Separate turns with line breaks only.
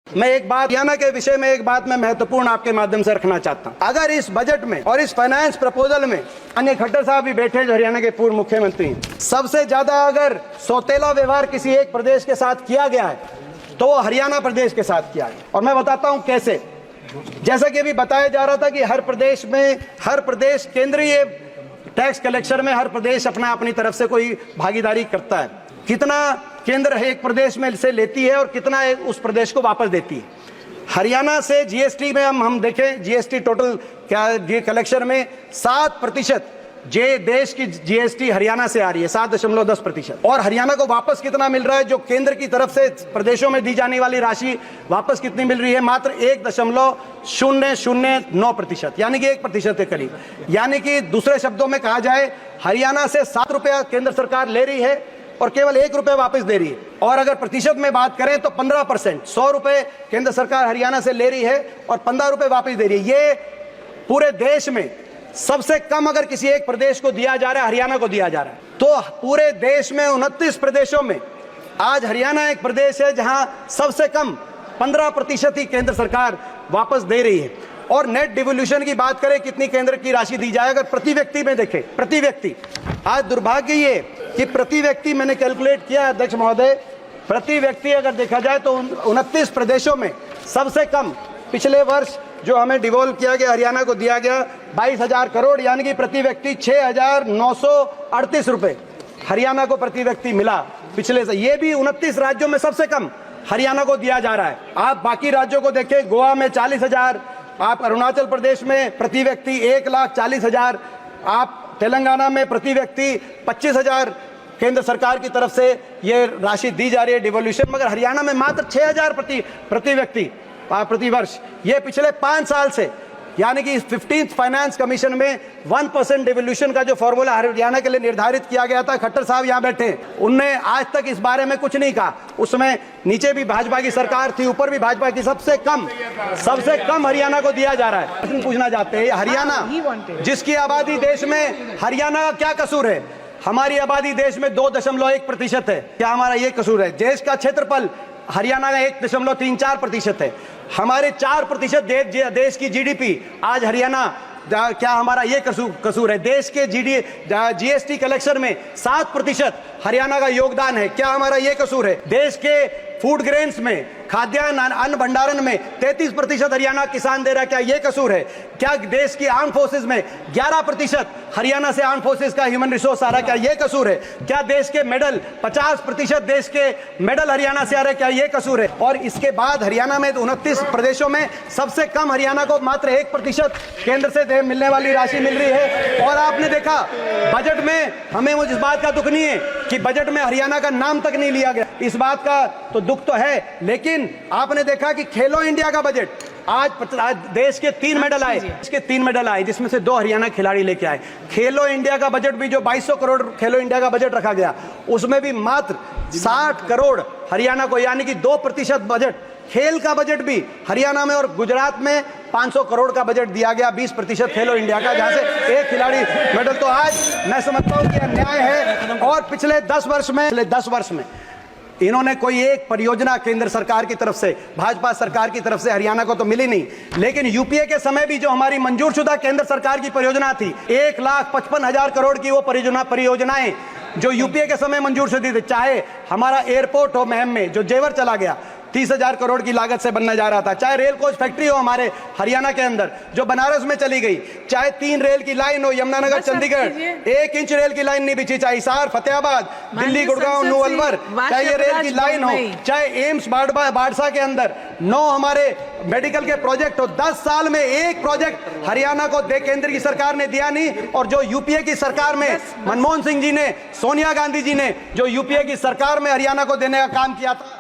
मैं एक बात हरियाणा के विषय में एक बात मैं महत्वपूर्ण आपके माध्यम से रखना चाहता हूं। अगर इस बजट में और इस फाइनेंस प्रपोजल में अन्य खट्टर साहब भी बैठे जो हरियाणा के पूर्व मुख्यमंत्री हैं, सबसे ज्यादा अगर सौतेला व्यवहार किसी एक प्रदेश के साथ किया गया है तो वो हरियाणा प्रदेश के साथ किया है। और मैं बताता हूं कैसे। जैसा कि अभी बताया जा रहा था कि हर प्रदेश केंद्रीय टैक्स कलेक्शन में हर प्रदेश अपनी तरफ से कोई भागीदारी करता है। कितना केंद्र एक प्रदेश में से लेती है और कितना उस प्रदेश को वापस देती है। हरियाणा से जीएसटी में हम देखें, जीएसटी टोटल क्या कलेक्शन में 7% देश की जीएसटी हरियाणा से आ रही है, 7.10%। और हरियाणा को वापस कितना मिल रहा है, जो केंद्र की तरफ से प्रदेशों में दी जाने वाली राशि वापस कितनी मिल रही है, मात्र 1.009%, यानी कि 1% के करीब। यानी कि दूसरे शब्दों में कहा जाए, हरियाणा से 7 रुपया केंद्र सरकार ले रही है और केवल 1 रुपये वापस दे रही है। और अगर प्रतिशत में बात करें तो 15%, 100 रुपये केंद्र सरकार हरियाणा से ले रही है और 15 रुपये वापस दे रही है। ये पूरे देश में सबसे कम अगर किसी एक प्रदेश को दिया जा रहा है, हरियाणा को दिया जा रहा है। तो पूरे देश में 29 प्रदेशों में आज हरियाणा एक प्रदेश है जहां सबसे कम 15% ही केंद्र सरकार वापस दे रही है। और नेट डिवोल्यूशन की बात करें, कितनी केंद्र की राशि दी जाए, अगर प्रति व्यक्ति में देखें, प्रति व्यक्ति, आज दुर्भाग्य ये कि प्रति व्यक्ति मैंने कैलकुलेट किया अध्यक्ष महोदय, प्रति व्यक्ति अगर देखा जाए तो 29 प्रदेशों में सबसे कम पिछले वर्ष जो हमें डिवोल्व किया गया, हरियाणा को दिया गया 22,000 करोड़, यानी कि प्रति व्यक्ति 6,938 रुपए हरियाणा को प्रति व्यक्ति मिला पिछले से। ये भी 29 राज्यों में सबसे कम हरियाणा को दिया जा रहा है। आप बाकी राज्यों को देखें, गोवा में 40,000, आप अरुणाचल प्रदेश में प्रति व्यक्ति 1,40,000, आप तेलंगाना में प्रति व्यक्ति 25,000 केंद्र सरकार की तरफ से ये राशि दी जा रही है डिवोल्यूशन, मगर हरियाणा में मात्र 6,000 प्रति व्यक्ति प्रति वर्ष। ये पिछले 5 साल से, यानी कि 15th फाइनेंस कमीशन में 1% डिवोल्यूशन का जो फॉर्मूला हरियाणा के लिए निर्धारित किया गया था, खट्टर साहब यहाँ बैठे, उनने आज तक इस बारे में कुछ नहीं कहा। उसमें नीचे भी भाजपा की सरकार थी, ऊपर भी भाजपा की, सबसे कम हरियाणा को दिया जा रहा है। प्रश्न पूछना चाहते हैं, हरियाणा जिसकी आबादी देश में, हरियाणा का क्या कसूर है? हमारी आबादी देश में 2.1% है, क्या हमारा ये कसूर है? देश का क्षेत्रफल हरियाणा का 1.34% है। हमारे 4% देश की जीडीपी आज हरियाणा, क्या हमारा ये कसूर है? देश के जीएसटी कलेक्शन में 7% हरियाणा का योगदान है, क्या हमारा ये कसूर है? देश के फूड ग्रेन्स में, खाद्यान्न अन्न भंडारण में 33% हरियाणा किसान दे रहा है, क्या ये कसूर है? क्या देश की आर्म फोर्सेस में 11% हरियाणा से आर्म फोर्सेस का ह्यूमन रिसोर्स आ रहा है, क्या ये कसूर है? क्या देश के मेडल 50% देश के मेडल हरियाणा से आ रहे हैं, क्या ये कसूर है? और इसके बाद हरियाणा में 29 प्रदेशों में सबसे कम हरियाणा को मात्र 1% केंद्र से मिलने वाली राशि मिल रही है। और आपने देखा बजट में, हमें इस बात का दुख नहीं है कि बजट में हरियाणा का नाम तक नहीं लिया गया, इस बात का तो दुख तो है। लेकिन आपने देखा कि खेलो इंडिया का बजट, आज देश के 3 मेडल आए, जिसमें से 2 हरियाणा खिलाड़ी लेके आए। खेलो इंडिया का बजट भी जो 2200 करोड़ खेलो इंडिया का बजट रखा गया, उसमें भी मात्र 60 करोड़ हरियाणा को, यानी कि 2% बजट। खेल का बजट भी हरियाणा में और गुजरात में 500 करोड़ का बजट दिया गया, 20% खेलो इंडिया का, जहां से 1 खिलाड़ी मेडल। तो आज मैं समझता हूं कि अन्याय है। और पिछले 10 वर्ष में इन्होंने कोई एक परियोजना केंद्र सरकार की तरफ से, भाजपा सरकार की तरफ से हरियाणा को तो मिली नहीं। लेकिन यूपीए के समय भी जो हमारी मंजूरशुदा केंद्र सरकार की परियोजना थी, 1,55,000 करोड़ की वो परियोजनाएं जो यूपीए के समय मंजूरशुदा थी, चाहे हमारा एयरपोर्ट हो महम में जो जेवर चला गया, 30,000 करोड़ की लागत से बनने जा रहा था, चाहे रेल कोच फैक्ट्री हो हमारे हरियाणा के अंदर जो बनारस में चली गई, चाहे 3 रेल की लाइन हो यमुनानगर चंडीगढ़, 1 इंच रेल की लाइन नहीं बिछी, चाहे हिसार फतेहाबाद दिल्ली गुड़गांव न्यू अलवर, चाहे ये रेल की लाइन हो, चाहे एम्स बाड़सा के अंदर 9 हमारे मेडिकल के प्रोजेक्ट हो। 10 साल में 1 प्रोजेक्ट हरियाणा को केंद्र की सरकार ने दिया नहीं। और जो यूपीए की सरकार में मनमोहन सिंह जी ने, सोनिया गांधी जी ने जो यूपीए की सरकार में हरियाणा को देने का काम किया था,